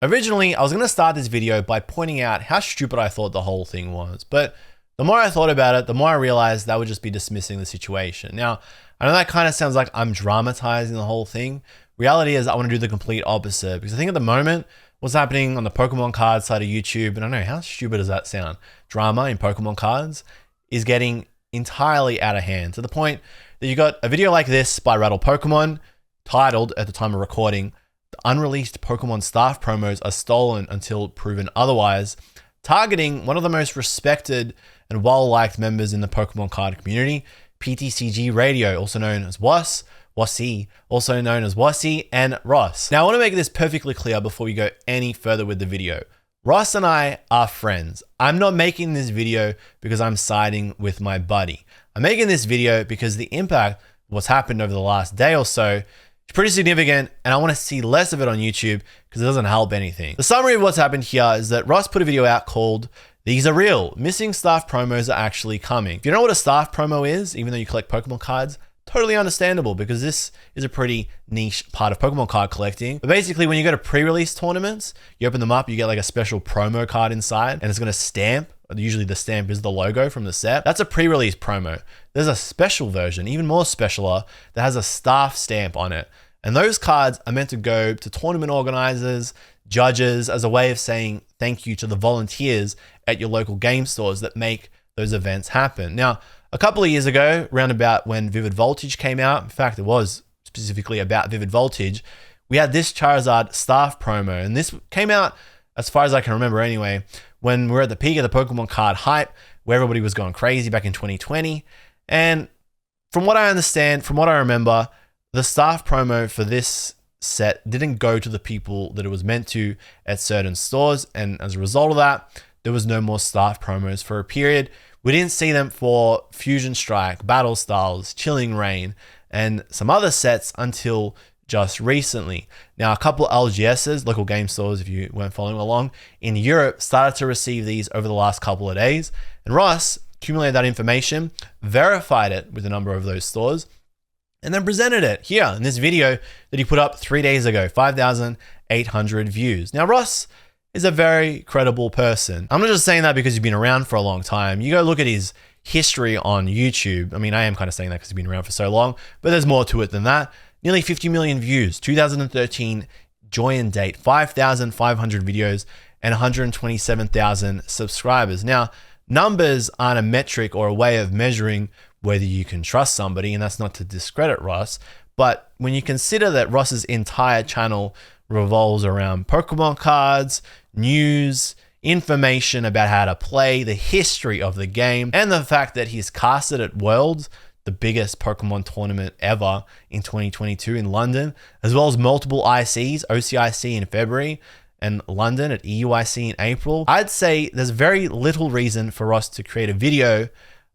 Originally, I was going to start this video by pointing out how stupid I thought the whole thing was, but the more I thought about it, the more I realized that would just be dismissing the situation. Now, I know that kind of sounds like I'm dramatizing the whole thing. Reality is I want to do the complete opposite, because I think at the moment, what's happening on the Pokemon card side of YouTube, and I don't know, how stupid does that sound? Drama in Pokemon cards is getting entirely out of hand, to the point that you got a video like this by Rattle Pokemon, titled at the time of recording, "The unreleased Pokemon staff promos are stolen until proven otherwise," targeting one of the most respected and well-liked members in the Pokemon card community, PTCG Radio, also known as Wassy, also known as Wassy, and Ross. Now, I want to make this perfectly clear before we go any further with the video. Ross and I are friends. I'm not making this video because I'm siding with my buddy. I'm making this video because the impact of what's happened over the last day or so is pretty significant, and I want to see less of it on YouTube because it doesn't help anything. The summary of what's happened here is that Ross put a video out called "These Are Real. Missing staff promos are actually coming." If you don't know what a staff promo is, even though you collect Pokemon cards, totally understandable, because this is a pretty niche part of Pokemon card collecting. But basically, when you go to pre-release tournaments, you open them up, you get like a special promo card inside, and it's going to stamp. Usually the stamp is the logo from the set. That's a pre-release promo. There's a special version, even more specialer, that has a staff stamp on it. And those cards are meant to go to tournament organizers, judges, as a way of saying thank you to the volunteers at your local game stores that make those events happen. Now, a couple of years ago, around about when Vivid Voltage came out, in fact, it was specifically about Vivid Voltage, we had this Charizard staff promo. And this came out, as far as I can remember anyway, when we were at the peak of the Pokemon card hype, where everybody was going crazy back in 2020. And from what I understand, from what I remember, the staff promo for this set didn't go to the people that it was meant to at certain stores. And as a result of that, there was no more staff promos for a period. We didn't see them for Fusion Strike, Battle Styles, Chilling Reign, and some other sets until just recently. Now, a couple of LGSs, local game stores, if you weren't following along, in Europe started to receive these over the last couple of days. And Ross accumulated that information, verified it with a number of those stores, and then presented it here in this video that he put up 3 days ago, 5,800 views. Now, Ross is a very credible person. I'm not just saying that because he's been around for a long time. You go look at his history on YouTube. I mean, I am kind of saying that because he's been around for so long, but there's more to it than that. Nearly 50 million views, 2013 join date, 5,500 videos, and 127,000 subscribers. Now, numbers aren't a metric or a way of measuring whether you can trust somebody, and that's not to discredit Ross, but when you consider that Ross's entire channel revolves around Pokemon cards, news, information about how to play, the history of the game, and the fact that he's casted at Worlds, the biggest Pokemon tournament ever in 2022 in London, as well as multiple ICs, OCIC in February and London at EUIC in April, I'd say there's very little reason for Ross to create a video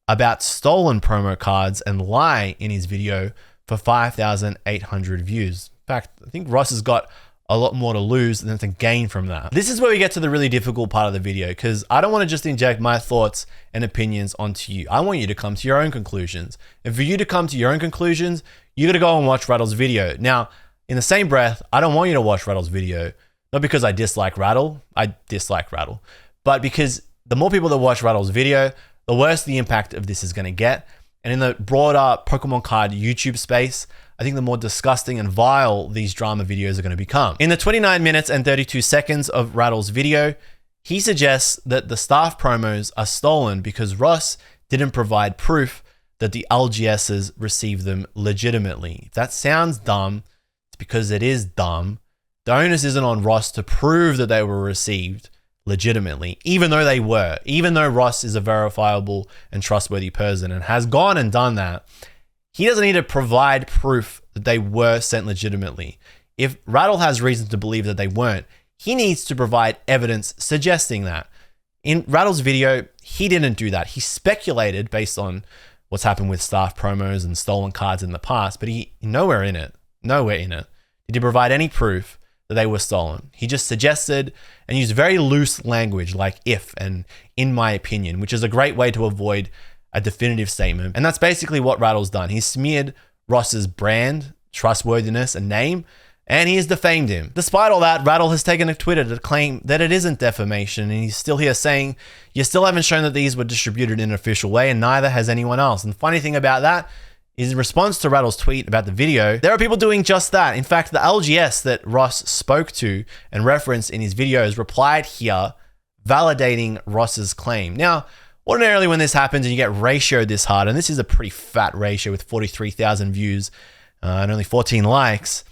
about stolen promo cards and lie in his video for 5,800 views. In fact, I think Ross has got a lot more to lose than to gain from that. This is where we get to the really difficult part of the video, because I don't want to just inject my thoughts and opinions onto you. I want you to come to your own conclusions. And for you to come to your own conclusions, you got to go and watch Rattle's video. Now, in the same breath, I don't want you to watch Rattle's video, not because I dislike Rattle, but because the more people that watch Rattle's video, the worse the impact of this is going to get. And in the broader Pokemon card YouTube space, I think the more disgusting and vile these drama videos are going to become. In the 29 minutes and 32 seconds of Rattle's video, he suggests that the staff promos are stolen because Ross didn't provide proof that the LGSs received them legitimately. If that sounds dumb, it's because it is dumb. The onus isn't on Ross to prove that they were received legitimately, even though they were. Even though Ross is a verifiable and trustworthy person and has gone and done that, he doesn't need to provide proof that they were sent legitimately. If Rattle has reason to believe that they weren't, he needs to provide evidence suggesting that. In Rattle's video, he didn't do that. He speculated based on what's happened with staff promos and stolen cards in the past, but he nowhere in it did he provide any proof that they were stolen. He just suggested and used very loose language like "if" and "in my opinion," which is a great way to avoid a definitive statement. And that's basically what Rattle's done. He's smeared Ross's brand, trustworthiness, and name, and he has defamed him. Despite all that, Rattle has taken to Twitter to claim that it isn't defamation, and he's still here saying, you still haven't shown that these were distributed in an official way, and neither has anyone else. And the funny thing about that is, in response to Rattle's tweet about the video, there are people doing just that. In fact, the LGS that Ross spoke to and referenced in his videos replied here, validating Ross's claim. Now, ordinarily when this happens and you get ratioed this hard, and this is a pretty fat ratio with 43,000 views and only 14 likes,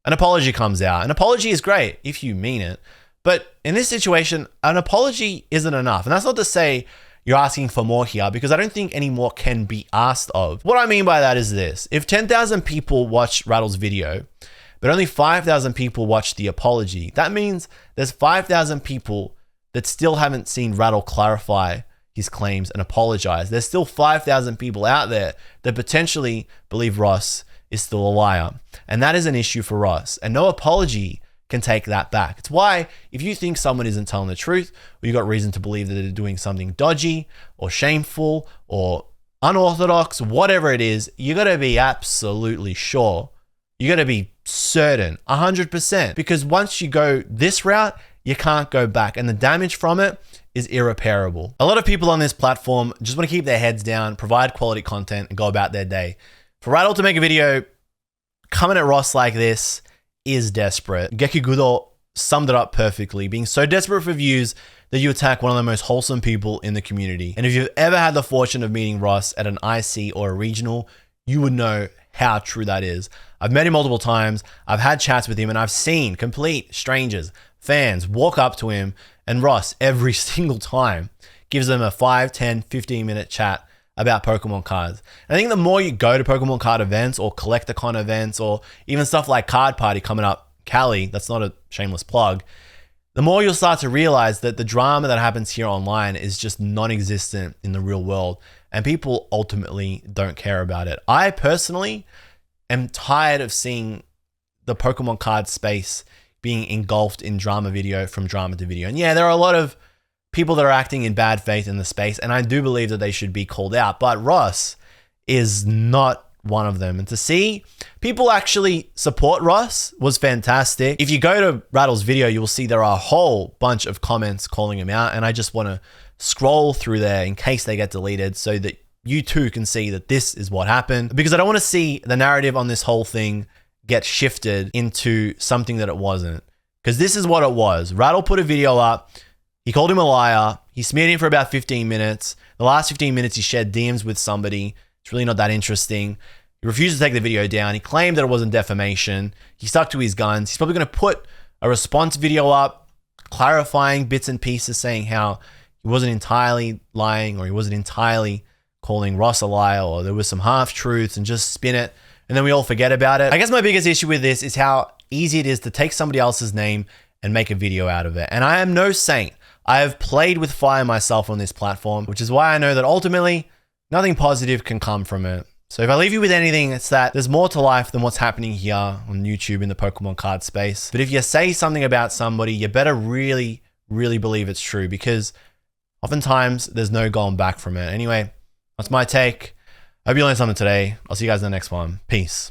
an apology comes out. An apology is great if you mean it, but in this situation, an apology isn't enough. And that's not to say you're asking for more here, because I don't think any more can be asked of. What I mean by that is this: if 10,000 people watched Rattle's video, but only 5,000 people watched the apology, that means there's 5,000 people that still haven't seen Rattle clarify his claims and apologize. There's still 5,000 people out there that potentially believe Ross is still a liar. And that is an issue for Ross. And no apology can take that back. It's why if you think someone isn't telling the truth, or you got reason to believe that they're doing something dodgy or shameful or unorthodox, whatever it is, you got to be absolutely sure. You got to be certain, 100%. Because once you go this route, you can't go back. And the damage from it is irreparable. A lot of people on this platform just want to keep their heads down, provide quality content, and go about their day. For Rattle to make a video coming at Ross like this is desperate. Gekigudo summed it up perfectly, being so desperate for views that you attack one of the most wholesome people in the community. And if you've ever had the fortune of meeting Ross at an IC or a regional, you would know how true that is. I've met him multiple times, I've had chats with him, and I've seen complete strangers, fans, walk up to him, and Ross every single time gives them a 5, 10, 15-minute chat about Pokemon cards. And I think the more you go to Pokemon card events or collector-con events, or even stuff like Card Party coming up, Cali, that's not a shameless plug, the more you'll start to realize that the drama that happens here online is just non-existent in the real world, and people ultimately don't care about it. I personally am tired of seeing the Pokemon card space being engulfed in drama video from drama to video. And yeah, there are a lot of people that are acting in bad faith in the space, and I do believe that they should be called out, but Ross is not one of them. And to see people actually support Ross was fantastic. If you go to Rattle's video, you will see there are a whole bunch of comments calling him out, and I just want to scroll through there in case they get deleted so that you too can see that this is what happened, because I don't want to see the narrative on this whole thing get shifted into something that it wasn't, because this is what it was. Rattle put a video up. He called him a liar. He smeared him for about 15 minutes. The last 15 minutes, he shared DMs with somebody. It's really not that interesting. He refused to take the video down. He claimed that it wasn't defamation. He stuck to his guns. He's probably going to put a response video up, clarifying bits and pieces, saying how he wasn't entirely lying, or he wasn't entirely calling Ross a liar, or there was some half-truths, and just spin it, and then we all forget about it. I guess my biggest issue with this is how easy it is to take somebody else's name and make a video out of it. And I am no saint. I have played with fire myself on this platform, which is why I know that ultimately nothing positive can come from it. So if I leave you with anything, it's that there's more to life than what's happening here on YouTube in the Pokemon card space. But if you say something about somebody, you better really, really believe it's true, because oftentimes there's no going back from it. Anyway, that's my take. I hope you learned something today. I'll see you guys in the next one. Peace.